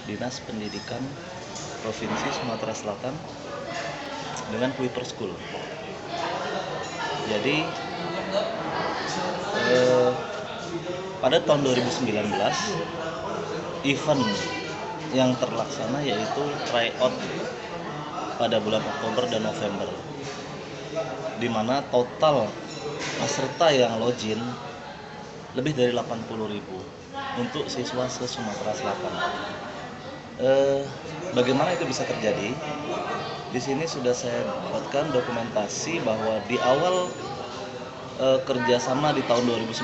Dinas Pendidikan Provinsi Sumatera Selatan dengan Kuiper School. Jadi pada tahun 2019 event yang terlaksana yaitu tryout pada bulan Oktober dan November, di mana total peserta yang login lebih dari 80.000 untuk siswa se-Sumatera Selatan. Bagaimana itu bisa terjadi? Di sini sudah saya dapatkan dokumentasi bahwa di awal kerjasama di tahun 2019,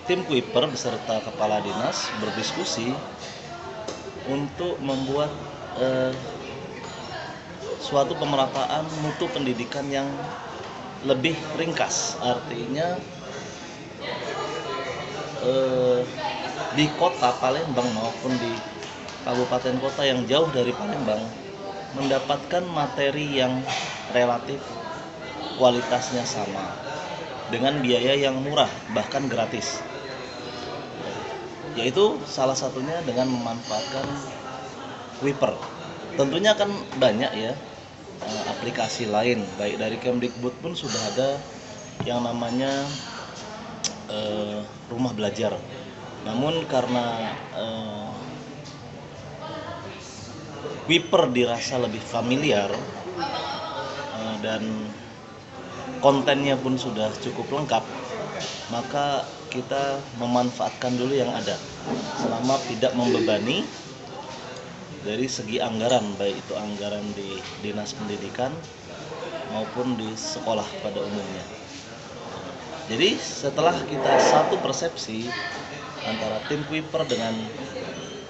tim Kuiper beserta kepala dinas berdiskusi untuk membuat suatu pemerataan mutu pendidikan yang lebih ringkas. Artinya di kota Palembang maupun di kabupaten kota yang jauh dari Palembang mendapatkan materi yang relatif kualitasnya sama dengan biaya yang murah, bahkan gratis. Yaitu salah satunya dengan memanfaatkan Kuiper. Tentunya kan banyak ya aplikasi lain, baik dari Kemdikbud pun sudah ada yang namanya rumah belajar. Namun karena Kuiper dirasa lebih familiar dan kontennya pun sudah cukup lengkap, maka kita memanfaatkan dulu yang ada selama tidak membebani dari segi anggaran, baik itu anggaran di Dinas Pendidikan maupun di sekolah pada umumnya. Jadi setelah kita satu persepsi antara tim Kuiper dengan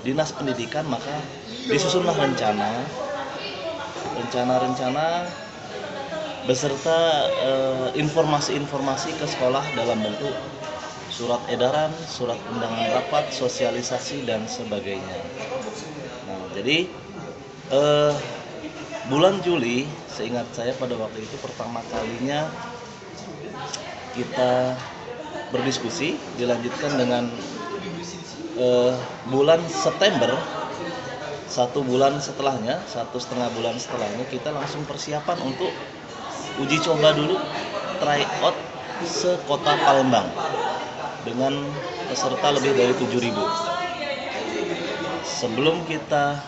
Dinas Pendidikan, maka disusunlah rencana beserta informasi-informasi ke sekolah dalam bentuk surat edaran, surat undangan rapat, sosialisasi dan sebagainya. Nah, jadi bulan Juli, seingat saya pada waktu itu pertama kalinya kita berdiskusi, dilanjutkan dengan bulan September, 1,5 bulan setelahnya kita langsung persiapan untuk uji coba dulu tryout se-kota Palembang dengan peserta lebih dari 7.000. Sebelum kita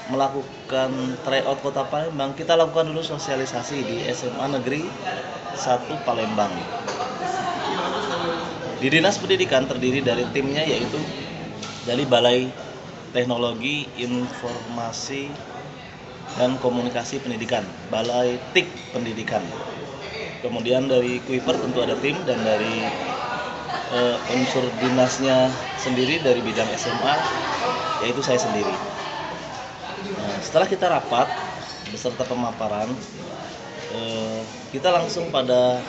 melakukan tryout kota Palembang, kita lakukan dulu sosialisasi di SMA Negeri 1 Palembang. Di Dinas Pendidikan terdiri dari timnya yaitu dari Balai Teknologi Informasi dan Komunikasi Pendidikan, Balai TIK Pendidikan. Kemudian dari Kuiper tentu ada tim, dan dari unsur dinasnya sendiri dari bidang SMA yaitu saya sendiri. Nah, setelah kita rapat beserta pemaparan, kita langsung pada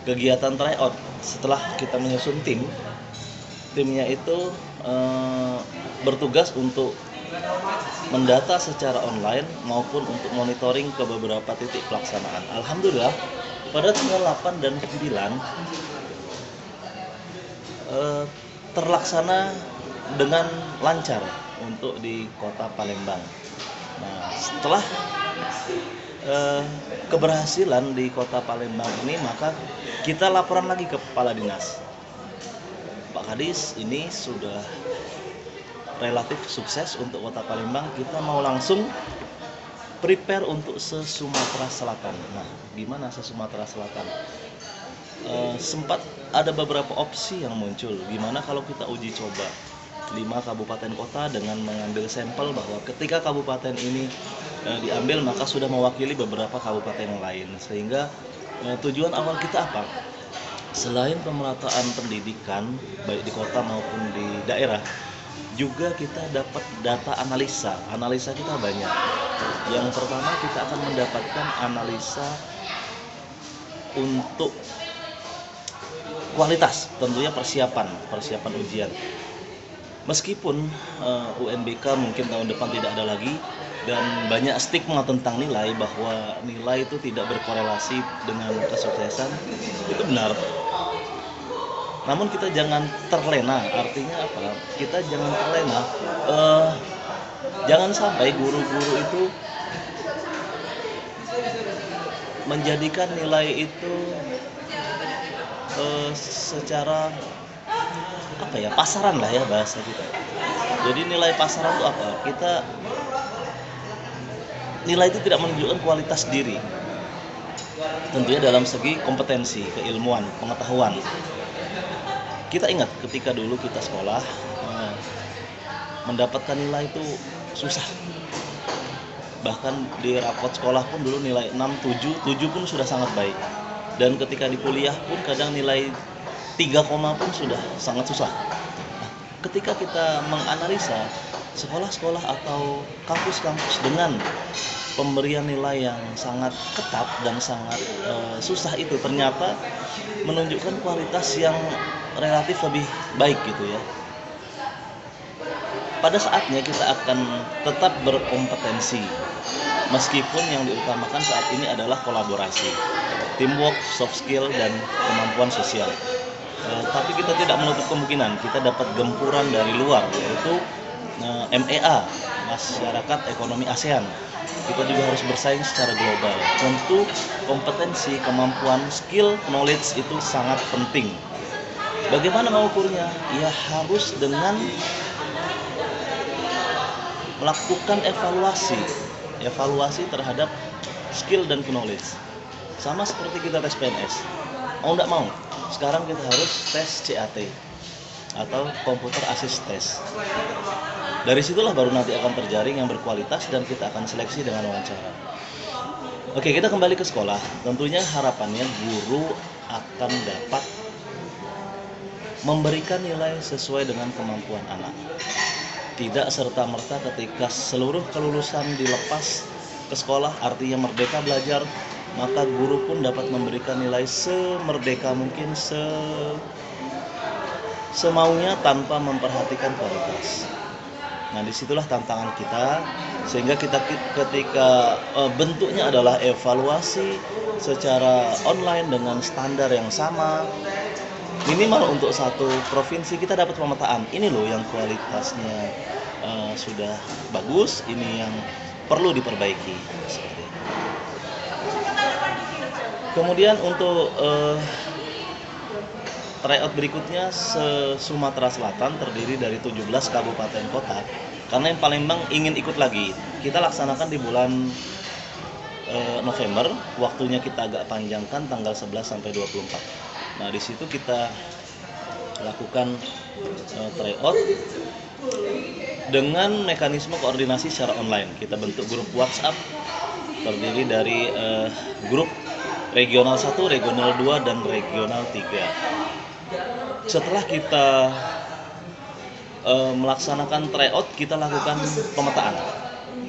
kegiatan tryout. Setelah kita menyusun timnya itu bertugas untuk mendata secara online maupun untuk monitoring ke beberapa titik pelaksanaan. Alhamdulillah pada tanggal 8 dan 9 terlaksana dengan lancar untuk di kota Palembang. Nah, setelah keberhasilan di kota Palembang ini, maka kita laporan lagi ke kepala dinas. Pak Kadis, ini sudah relatif sukses untuk kota Palembang, kita mau langsung prepare untuk se-Sumatera Selatan. Nah, gimana se-Sumatera Selatan? Sempat ada beberapa opsi yang muncul. Gimana kalau kita uji coba 5 kabupaten kota dengan mengambil sampel bahwa ketika kabupaten ini diambil, maka sudah mewakili beberapa kabupaten yang lain. Sehingga tujuan awal kita apa? Selain pemerataan pendidikan baik di kota maupun di daerah, juga kita dapat data analisa kita banyak. Yang pertama, kita akan mendapatkan analisa untuk kualitas, tentunya persiapan ujian. Meskipun UNBK mungkin tahun depan tidak ada lagi, dan banyak stigma tentang nilai, bahwa nilai itu tidak berkorelasi dengan kesuksesan, itu benar. Namun kita jangan terlena, artinya apa? Kita jangan terlena, eh, jangan sampai guru-guru itu menjadikan nilai itu secara apa ya, pasaran lah ya bahasa kita. Jadi nilai pasaran itu apa? Nilai itu tidak menunjukkan kualitas diri. Tentunya dalam segi kompetensi, keilmuan, pengetahuan. Kita ingat ketika dulu kita sekolah, mendapatkan nilai itu susah. Bahkan di rapot sekolah pun dulu nilai 6, 7 pun sudah sangat baik. Dan ketika di kuliah pun kadang nilai 3 koma pun sudah sangat susah. Nah, ketika kita menganalisa sekolah-sekolah atau kampus-kampus dengan pemberian nilai yang sangat ketat dan sangat susah itu ternyata menunjukkan kualitas yang relatif lebih baik gitu ya. Pada saatnya kita akan tetap berkompetensi meskipun yang diutamakan saat ini adalah kolaborasi, teamwork, soft skill, dan kemampuan sosial. Tapi kita tidak menutup kemungkinan kita dapat gempuran dari luar, yaitu MEA, Masyarakat Ekonomi ASEAN. Kita juga harus bersaing secara global. Tentu kompetensi, kemampuan, skill, knowledge itu sangat penting. Bagaimana mengukurnya? Ya harus dengan melakukan evaluasi terhadap skill dan knowledge. Sama seperti kita tes PNS. Mau nggak mau, sekarang kita harus tes CAT atau Computer Assist Test. Dari situlah baru nanti akan terjaring yang berkualitas dan kita akan seleksi dengan wawancara. Oke, kita kembali ke sekolah. Tentunya harapannya guru akan dapat memberikan nilai sesuai dengan kemampuan anak. Tidak serta-merta ketika seluruh kelulusan dilepas ke sekolah, artinya merdeka belajar, maka guru pun dapat memberikan nilai semerdeka mungkin, semaunya tanpa memperhatikan kualitas. Nah, disitulah tantangan kita, sehingga kita ketika bentuknya adalah evaluasi secara online dengan standar yang sama, minimal untuk satu provinsi kita dapat pemetaan. Ini loh yang kualitasnya sudah bagus, ini yang perlu diperbaiki. Kemudian untuk tryout berikutnya Sumatera Selatan terdiri dari 17 kabupaten kota. Karena yang Palembang ingin ikut lagi, kita laksanakan di bulan November, waktunya kita agak panjangkan tanggal 11 sampai 24. Nah, di situ kita lakukan tryout dengan mekanisme koordinasi secara online. Kita bentuk grup WhatsApp terdiri dari grup regional 1, regional 2, dan regional 3. Setelah kita melaksanakan tryout, kita lakukan pemetaan.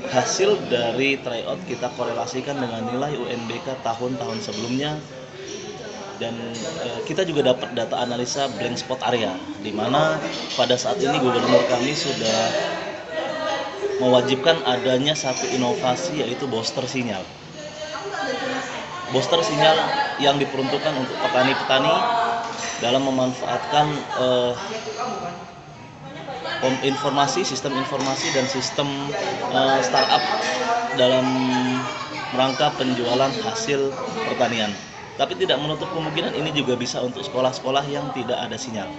Hasil dari tryout kita korelasikan dengan nilai UNBK tahun-tahun sebelumnya, dan kita juga dapat data analisa blank spot area, di mana pada saat ini gubernur kami sudah mewajibkan adanya satu inovasi, yaitu booster sinyal. Booster sinyal yang diperuntukkan untuk petani-petani dalam memanfaatkan sistem informasi dan sistem startup dalam rangka penjualan hasil pertanian. Tapi tidak menutup kemungkinan ini juga bisa untuk sekolah-sekolah yang tidak ada sinyal.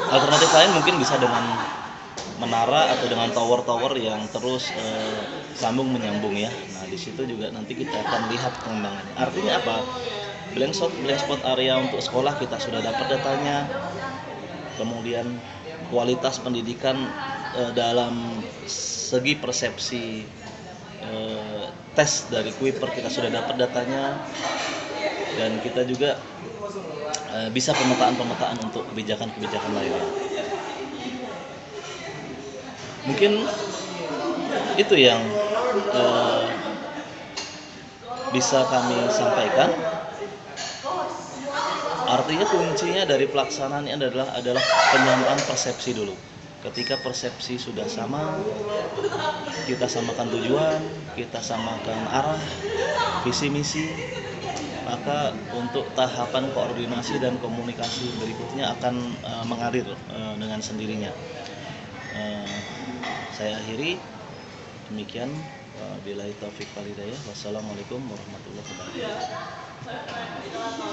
Alternatif lain mungkin bisa dengan menara atau dengan tower-tower yang terus sambung menyambung ya. Nah, di situ juga nanti kita akan lihat pengembangannya. Artinya apa? Blank spot area untuk sekolah kita sudah dapat datanya. Kemudian kualitas pendidikan dalam segi persepsi tes dari Kuiper kita sudah dapat datanya, dan kita juga bisa pemetaan untuk kebijakan-kebijakan lainnya. Mungkin itu yang bisa kami sampaikan. Artinya kuncinya dari pelaksanaan ini adalah penyamaan persepsi dulu. Ketika persepsi sudah sama, kita samakan tujuan, kita samakan arah, visi misi, maka untuk tahapan koordinasi dan komunikasi berikutnya akan mengalir dengan sendirinya. Saya akhiri demikian. Billahi taufik wal hidayah. Wassalamualaikum warahmatullahi wabarakatuh.